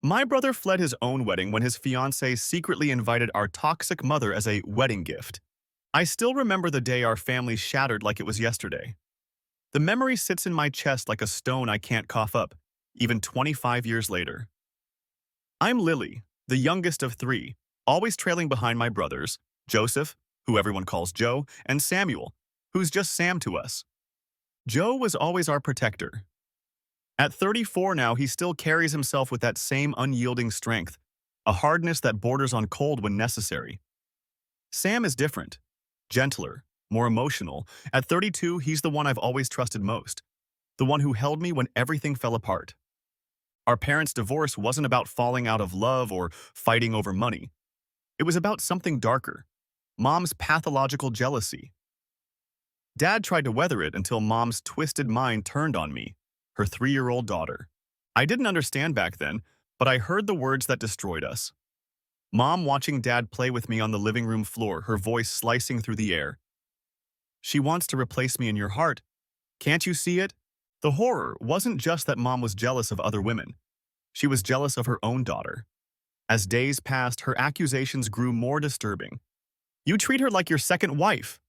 My brother fled his own wedding when his fiancée secretly invited our toxic mother as a wedding gift. I still remember the day our family shattered like it was yesterday. The memory sits in my chest like a stone I can't cough up, even 25 years later. I'm Lily, the youngest of three, always trailing behind my brothers, Joseph, who everyone calls Joe, and Samuel, who's just Sam to us. Joe was always our protector. At 34 now, he still carries himself with that same unyielding strength, a hardness that borders on cold when necessary. Sam is different, gentler, more emotional. At 32, he's the one I've always trusted most, the one who held me when everything fell apart. Our parents' divorce wasn't about falling out of love or fighting over money. It was about something darker, Mom's pathological jealousy. Dad tried to weather it until Mom's twisted mind turned on me, her 3-year-old daughter. I didn't understand back then, but I heard the words that destroyed us. Mom watching Dad play with me on the living room floor, her voice slicing through the air. She wants to replace me in your heart. Can't you see it? The horror wasn't just that Mom was jealous of other women. She was jealous of her own daughter. As days passed, her accusations grew more disturbing. You treat her like your second wife.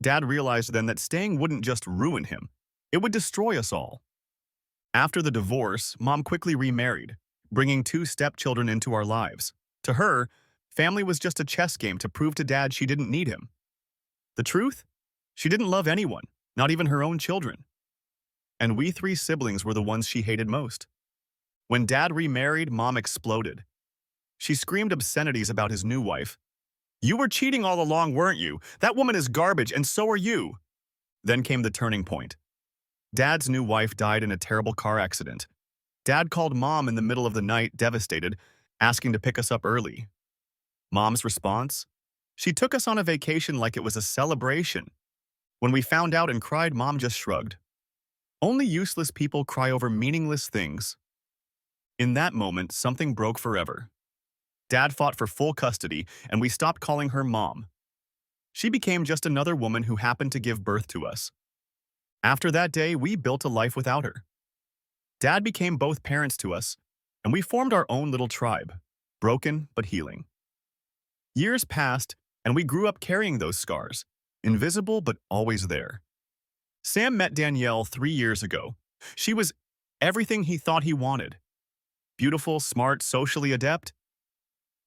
Dad realized then that staying wouldn't just ruin him. It would destroy us all. After the divorce, Mom quickly remarried, bringing 2 stepchildren into our lives. To her, family was just a chess game to prove to Dad she didn't need him. The truth? She didn't love anyone, not even her own children. And we 3 siblings were the ones she hated most. When Dad remarried, Mom exploded. She screamed obscenities about his new wife. You were cheating all along, weren't you? That woman is garbage, and so are you. Then came the turning point. Dad's new wife died in a terrible car accident. Dad called Mom in the middle of the night, devastated, asking to pick us up early. Mom's response? She took us on a vacation like it was a celebration. When we found out and cried, Mom just shrugged. Only useless people cry over meaningless things. In that moment, something broke forever. Dad fought for full custody, and we stopped calling her Mom. She became just another woman who happened to give birth to us. After that day, we built a life without her. Dad became both parents to us, and we formed our own little tribe, broken but healing. Years passed, and we grew up carrying those scars, invisible but always there. Sam met Danielle 3 years ago. She was everything he thought he wanted. Beautiful, smart, socially adept.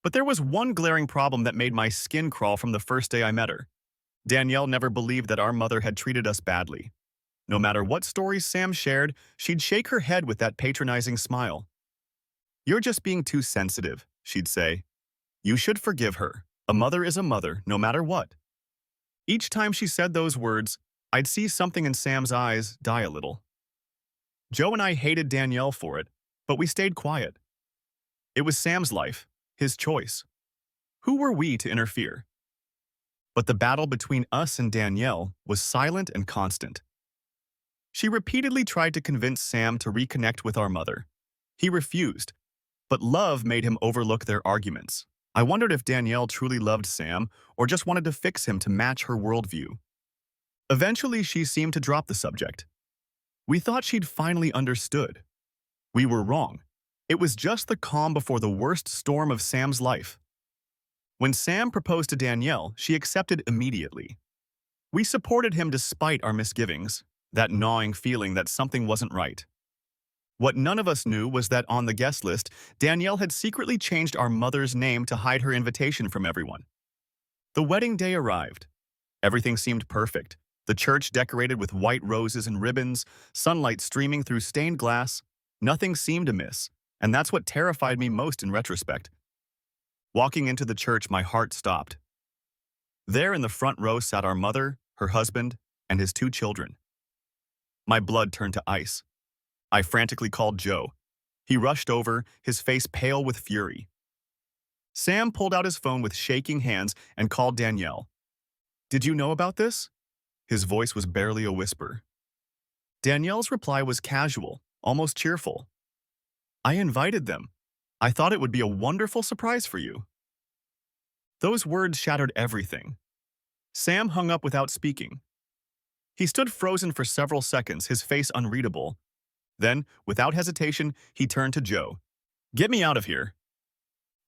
But there was one glaring problem that made my skin crawl from the first day I met her. Danielle never believed that our mother had treated us badly. No matter what stories Sam shared, she'd shake her head with that patronizing smile. You're just being too sensitive, she'd say. You should forgive her. A mother is a mother, no matter what. Each time she said those words, I'd see something in Sam's eyes die a little. Joe and I hated Danielle for it, but we stayed quiet. It was Sam's life, his choice. Who were we to interfere? But the battle between us and Danielle was silent and constant. She repeatedly tried to convince Sam to reconnect with our mother. He refused, but love made him overlook their arguments. I wondered if Danielle truly loved Sam or just wanted to fix him to match her worldview. Eventually, she seemed to drop the subject. We thought she'd finally understood. We were wrong. It was just the calm before the worst storm of Sam's life. When Sam proposed to Danielle, she accepted immediately. We supported him despite our misgivings, that gnawing feeling that something wasn't right. What none of us knew was that on the guest list, Danielle had secretly changed our mother's name to hide her invitation from everyone. The wedding day arrived. Everything seemed perfect. The church decorated with white roses and ribbons, sunlight streaming through stained glass. Nothing seemed amiss, and that's what terrified me most in retrospect. Walking into the church, my heart stopped. There in the front row sat our mother, her husband, and his 2 children. My blood turned to ice. I frantically called Joe. He rushed over, his face pale with fury. Sam pulled out his phone with shaking hands and called Danielle. Did you know about this? His voice was barely a whisper. Danielle's reply was casual, almost cheerful. I invited them. I thought it would be a wonderful surprise for you. Those words shattered everything. Sam hung up without speaking. He stood frozen for several seconds, his face unreadable. Then, without hesitation, he turned to Joe. Get me out of here.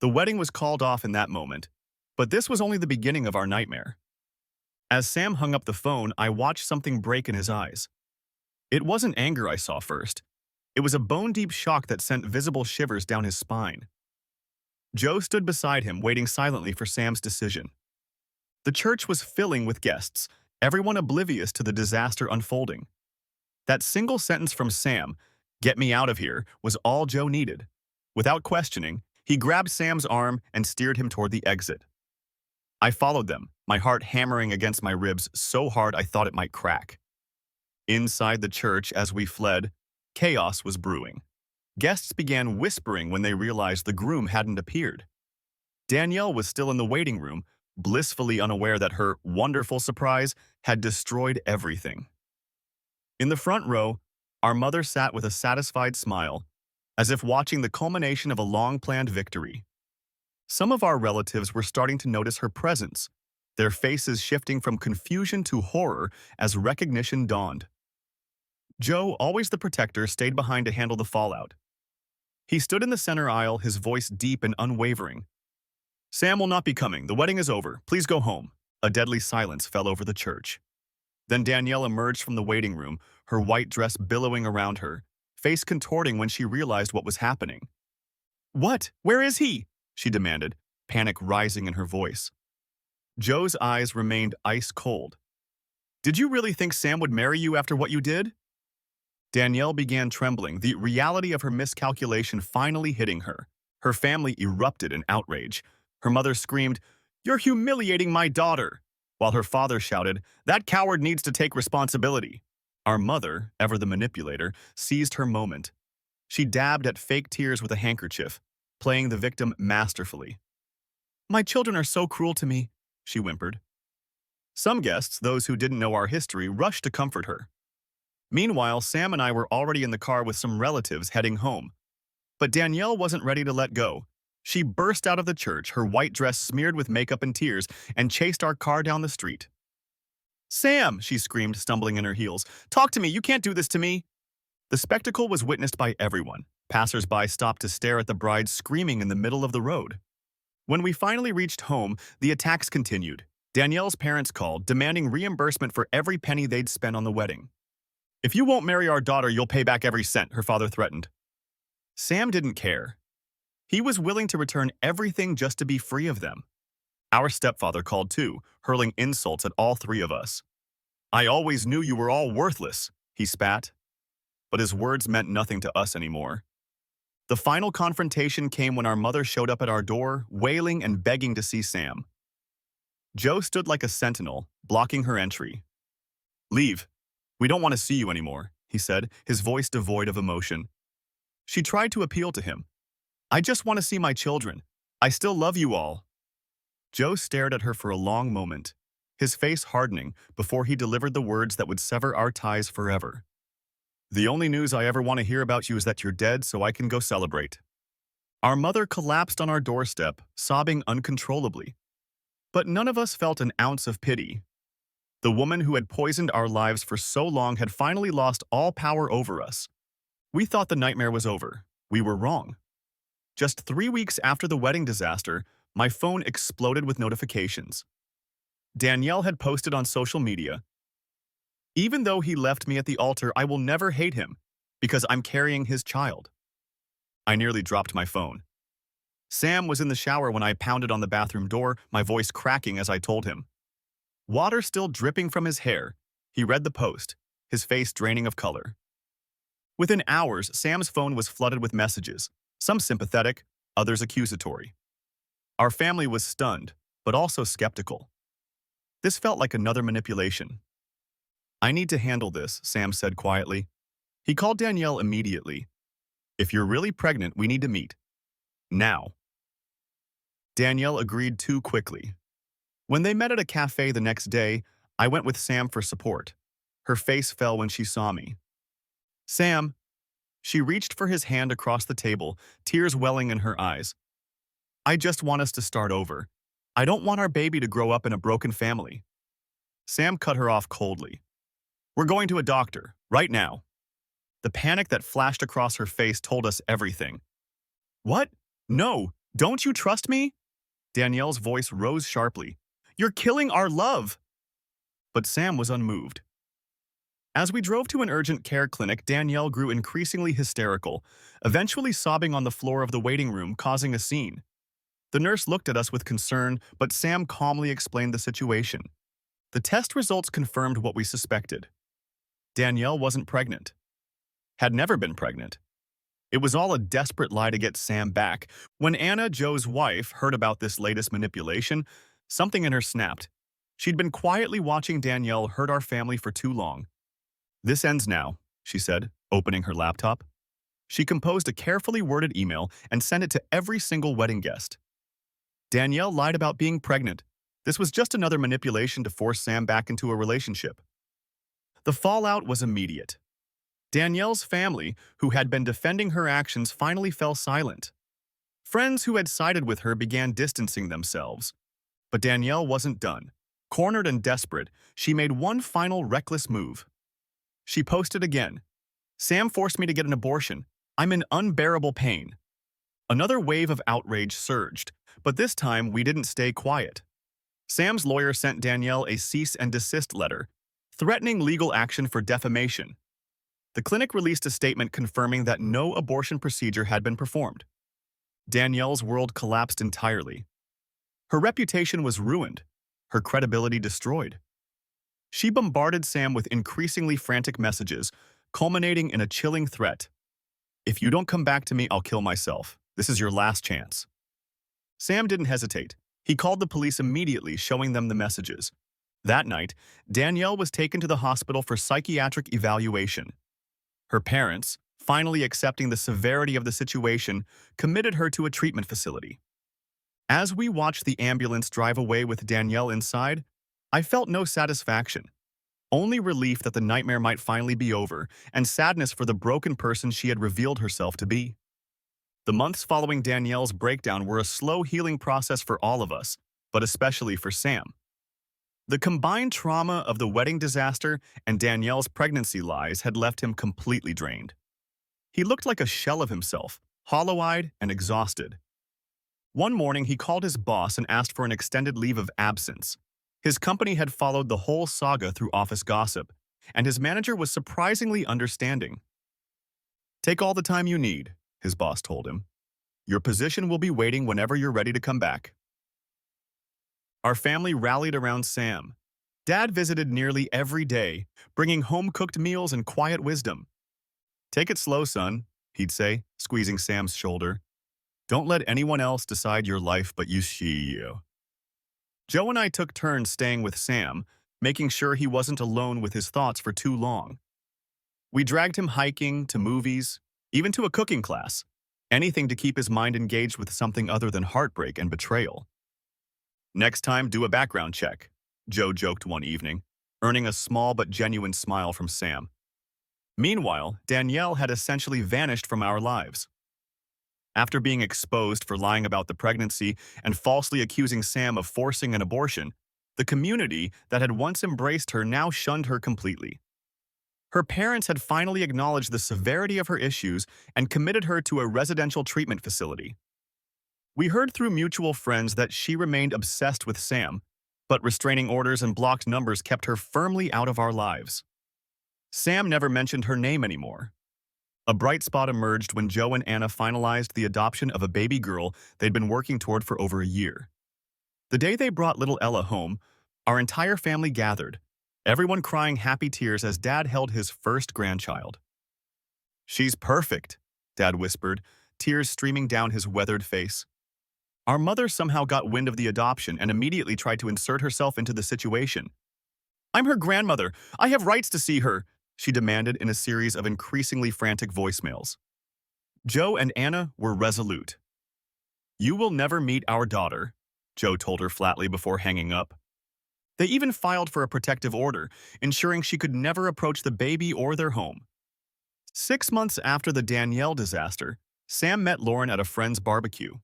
The wedding was called off in that moment, but this was only the beginning of our nightmare. As Sam hung up the phone, I watched something break in his eyes. It wasn't anger I saw first. It was a bone-deep shock that sent visible shivers down his spine. Joe stood beside him, waiting silently for Sam's decision. The church was filling with guests, everyone oblivious to the disaster unfolding. That single sentence from Sam, "Get me out of here," was all Joe needed. Without questioning, he grabbed Sam's arm and steered him toward the exit. I followed them, my heart hammering against my ribs so hard I thought it might crack. Inside the church, as we fled, chaos was brewing. Guests began whispering when they realized the groom hadn't appeared. Danielle was still in the waiting room, blissfully unaware that her wonderful surprise had destroyed everything. In the front row, our mother sat with a satisfied smile, as if watching the culmination of a long-planned victory. Some of our relatives were starting to notice her presence, their faces shifting from confusion to horror as recognition dawned. Joe, always the protector, stayed behind to handle the fallout. He stood in the center aisle, his voice deep and unwavering. "Sam will not be coming. The wedding is over. Please go home." A deadly silence fell over the church. Then Danielle emerged from the waiting room, her white dress billowing around her, face contorting when she realized what was happening. "What? Where is he?" she demanded, panic rising in her voice. Joe's eyes remained ice cold. "Did you really think Sam would marry you after what you did?" Danielle began trembling, the reality of her miscalculation finally hitting her. Her family erupted in outrage. Her mother screamed, "You're humiliating my daughter!" while her father shouted, "That coward needs to take responsibility." Our mother, ever the manipulator, seized her moment. She dabbed at fake tears with a handkerchief, playing the victim masterfully. "My children are so cruel to me," she whimpered. Some guests, those who didn't know our history, rushed to comfort her. Meanwhile, Sam and I were already in the car with some relatives heading home. But Danielle wasn't ready to let go. She burst out of the church, her white dress smeared with makeup and tears, and chased our car down the street. "Sam!" she screamed, stumbling in her heels. "Talk to me! You can't do this to me!" The spectacle was witnessed by everyone. Passers-by stopped to stare at the bride screaming in the middle of the road. When we finally reached home, the attacks continued. Danielle's parents called, demanding reimbursement for every penny they'd spent on the wedding. "If you won't marry our daughter, you'll pay back every cent," her father threatened. Sam didn't care. He was willing to return everything just to be free of them. Our stepfather called too, hurling insults at all three of us. "I always knew you were all worthless," he spat. But his words meant nothing to us anymore. The final confrontation came when our mother showed up at our door, wailing and begging to see Sam. Joe stood like a sentinel, blocking her entry. "Leave. We don't want to see you anymore," he said, his voice devoid of emotion. She tried to appeal to him. "I just want to see my children. I still love you all." Joe stared at her for a long moment, his face hardening before he delivered the words that would sever our ties forever. "The only news I ever want to hear about you is that you're dead so I can go celebrate." Our mother collapsed on our doorstep, sobbing uncontrollably. But none of us felt an ounce of pity. The woman who had poisoned our lives for so long had finally lost all power over us. We thought the nightmare was over. We were wrong. Just 3 weeks after the wedding disaster, my phone exploded with notifications. Danielle had posted on social media, "Even though he left me at the altar, I will never hate him, because I'm carrying his child." I nearly dropped my phone. Sam was in the shower when I pounded on the bathroom door, my voice cracking as I told him. Water still dripping from his hair, he read the post, his face draining of color. Within hours, Sam's phone was flooded with messages, some sympathetic, others accusatory. Our family was stunned, but also skeptical. This felt like another manipulation. "I need to handle this," Sam said quietly. He called Danielle immediately. "If you're really pregnant, we need to meet. Now." Danielle agreed too quickly. When they met at a cafe the next day, I went with Sam for support. Her face fell when she saw me. "Sam." She reached for his hand across the table, tears welling in her eyes. "I just want us to start over. I don't want our baby to grow up in a broken family." Sam cut her off coldly. "We're going to a doctor, right now." The panic that flashed across her face told us everything. What? No, don't you trust me? Danielle's voice rose sharply. You're killing our love! But Sam was unmoved. As we drove to an urgent care clinic, Danielle grew increasingly hysterical, eventually sobbing on the floor of the waiting room, causing a scene. The nurse looked at us with concern, but Sam calmly explained the situation. The test results confirmed what we suspected. Danielle wasn't pregnant. Had never been pregnant. It was all a desperate lie to get Sam back. When Anna, Joe's wife, heard about this latest manipulation, something in her snapped. She'd been quietly watching Danielle hurt our family for too long. This ends now, she said, opening her laptop. She composed a carefully worded email and sent it to every single wedding guest. Danielle lied about being pregnant. This was just another manipulation to force Sam back into a relationship. The fallout was immediate. Danielle's family, who had been defending her actions, finally fell silent. Friends who had sided with her began distancing themselves. But Danielle wasn't done. Cornered and desperate, she made one final reckless move. She posted again. Sam forced me to get an abortion. I'm in unbearable pain. Another wave of outrage surged, but this time we didn't stay quiet. Sam's lawyer sent Danielle a cease and desist letter, threatening legal action for defamation. The clinic released a statement confirming that no abortion procedure had been performed. Danielle's world collapsed entirely. Her reputation was ruined, her credibility destroyed. She bombarded Sam with increasingly frantic messages, culminating in a chilling threat. If you don't come back to me, I'll kill myself. This is your last chance. Sam didn't hesitate. He called the police immediately, showing them the messages. That night, Danielle was taken to the hospital for psychiatric evaluation. Her parents, finally accepting the severity of the situation, committed her to a treatment facility. As we watched the ambulance drive away with Danielle inside, I felt no satisfaction. Only relief that the nightmare might finally be over, and sadness for the broken person she had revealed herself to be. The months following Danielle's breakdown were a slow healing process for all of us, but especially for Sam. The combined trauma of the wedding disaster and Danielle's pregnancy lies had left him completely drained. He looked like a shell of himself, hollow-eyed and exhausted. One morning, he called his boss and asked for an extended leave of absence. His company had followed the whole saga through office gossip, and his manager was surprisingly understanding. "Take all the time you need," his boss told him. "Your position will be waiting whenever you're ready to come back." Our family rallied around Sam. Dad visited nearly every day, bringing home-cooked meals and quiet wisdom. "Take it slow, son," he'd say, squeezing Sam's shoulder. "Don't let anyone else decide your life but you." Joe and I took turns staying with Sam, making sure he wasn't alone with his thoughts for too long. We dragged him hiking, to movies, even to a cooking class, anything to keep his mind engaged with something other than heartbreak and betrayal. "Next time, do a background check," Joe joked one evening, earning a small but genuine smile from Sam. Meanwhile, Danielle had essentially vanished from our lives. After being exposed for lying about the pregnancy and falsely accusing Sam of forcing an abortion, the community that had once embraced her now shunned her completely. Her parents had finally acknowledged the severity of her issues and committed her to a residential treatment facility. We heard through mutual friends that she remained obsessed with Sam, but restraining orders and blocked numbers kept her firmly out of our lives. Sam never mentioned her name anymore. A bright spot emerged when Joe and Anna finalized the adoption of a baby girl they'd been working toward for over a year. The day they brought little Ella home, our entire family gathered, everyone crying happy tears as Dad held his first grandchild. "She's perfect," Dad whispered, tears streaming down his weathered face. Our mother somehow got wind of the adoption and immediately tried to insert herself into the situation. "I'm her grandmother. I have rights to see her," she demanded in a series of increasingly frantic voicemails. Joe and Anna were resolute. "You will never meet our daughter," Joe told her flatly before hanging up. They even filed for a protective order, ensuring she could never approach the baby or their home. 6 months after the Danielle disaster, Sam met Lauren at a friend's barbecue.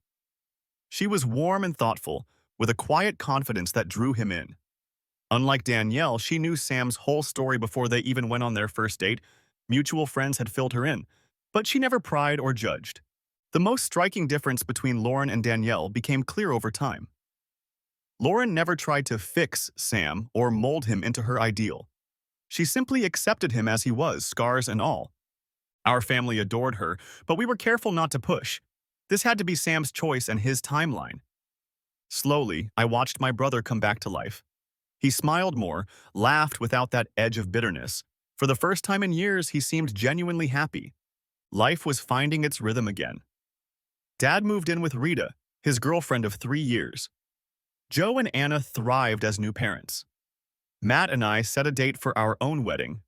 She was warm and thoughtful, with a quiet confidence that drew him in. Unlike Danielle, she knew Sam's whole story before they even went on their first date. Mutual friends had filled her in, but she never pried or judged. The most striking difference between Lauren and Danielle became clear over time. Lauren never tried to fix Sam or mold him into her ideal. She simply accepted him as he was, scars and all. Our family adored her, but we were careful not to push. This had to be Sam's choice and his timeline. Slowly, I watched my brother come back to life. He smiled more, laughed without that edge of bitterness. For the first time in years, he seemed genuinely happy. Life was finding its rhythm again. Dad moved in with Rita, his girlfriend of 3 years. Joe and Anna thrived as new parents. Matt and I set a date for our own wedding,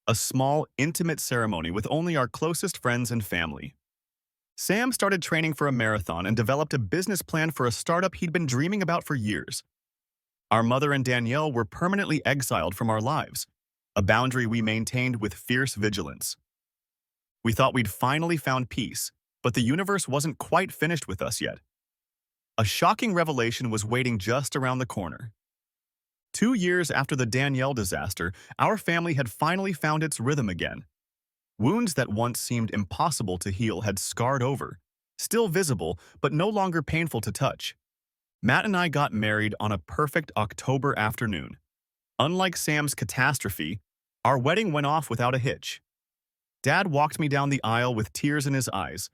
a small, intimate ceremony with only our closest friends and family. Sam started training for a marathon and developed a business plan for a startup he'd been dreaming about for years. Our mother and Danielle were permanently exiled from our lives, a boundary we maintained with fierce vigilance. We thought we'd finally found peace, but the universe wasn't quite finished with us yet. A shocking revelation was waiting just around the corner. 2 years after the Danielle disaster, our family had finally found its rhythm again. Wounds that once seemed impossible to heal had scarred over, still visible but no longer painful to touch. Matt and I got married on a perfect October afternoon. Unlike Sam's catastrophe, our wedding went off without a hitch. Dad walked me down the aisle with tears in his eyes.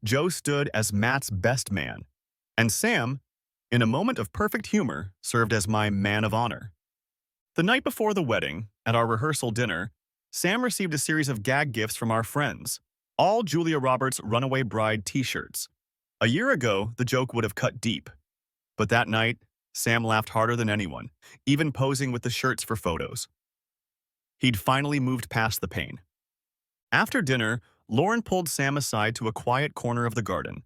Joe stood as Matt's best man. And Sam, in a moment of perfect humor, served as my man of honor. The night before the wedding, at our rehearsal dinner, Sam received a series of gag gifts from our friends, all Julia Roberts' Runaway Bride t-shirts. A year ago, the joke would have cut deep. But that night, Sam laughed harder than anyone, even posing with the shirts for photos. He'd finally moved past the pain. After dinner, Lauren pulled Sam aside to a quiet corner of the garden.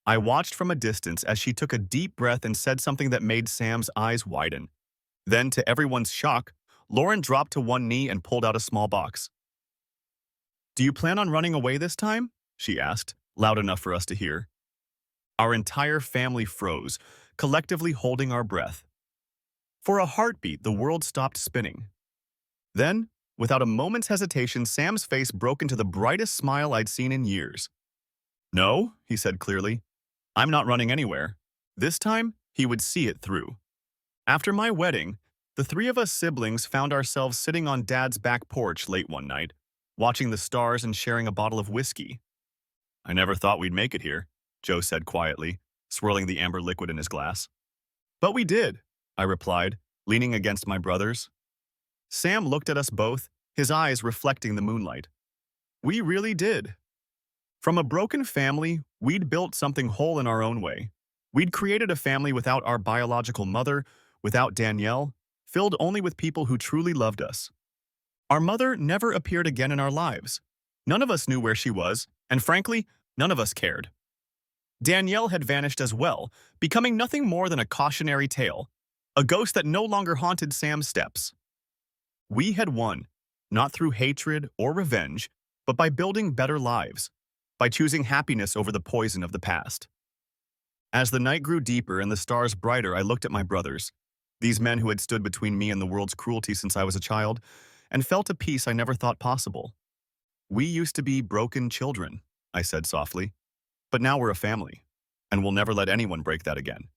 I watched from a distance as she took a deep breath and said something that made Sam's eyes widen. Then, to everyone's shock, Lauren dropped to one knee and pulled out a small box. "Do you plan on running away this time?" she asked, loud enough for us to hear. Our entire family froze, collectively holding our breath. For a heartbeat, the world stopped spinning. Then, without a moment's hesitation, Sam's face broke into the brightest smile I'd seen in years. "No," he said clearly. "I'm not running anywhere." This time, he would see it through. After my wedding, the 3 of us siblings found ourselves sitting on Dad's back porch late one night, watching the stars and sharing a bottle of whiskey. "I never thought we'd make it here," Joe said quietly, swirling the amber liquid in his glass. "But we did," I replied, leaning against my brothers. Sam looked at us both, his eyes reflecting the moonlight. "We really did." From a broken family, we'd built something whole in our own way. We'd created a family without our biological mother, without Danielle, filled only with people who truly loved us. Our mother never appeared again in our lives. None of us knew where she was, and frankly, none of us cared. Danielle had vanished as well, becoming nothing more than a cautionary tale, a ghost that no longer haunted Sam's steps. We had won, not through hatred or revenge, but by building better lives, by choosing happiness over the poison of the past. As the night grew deeper and the stars brighter, I looked at my brothers, these men who had stood between me and the world's cruelty since I was a child, and felt a peace I never thought possible. "We used to be broken children," I said softly, "but now we're a family, and we'll never let anyone break that again."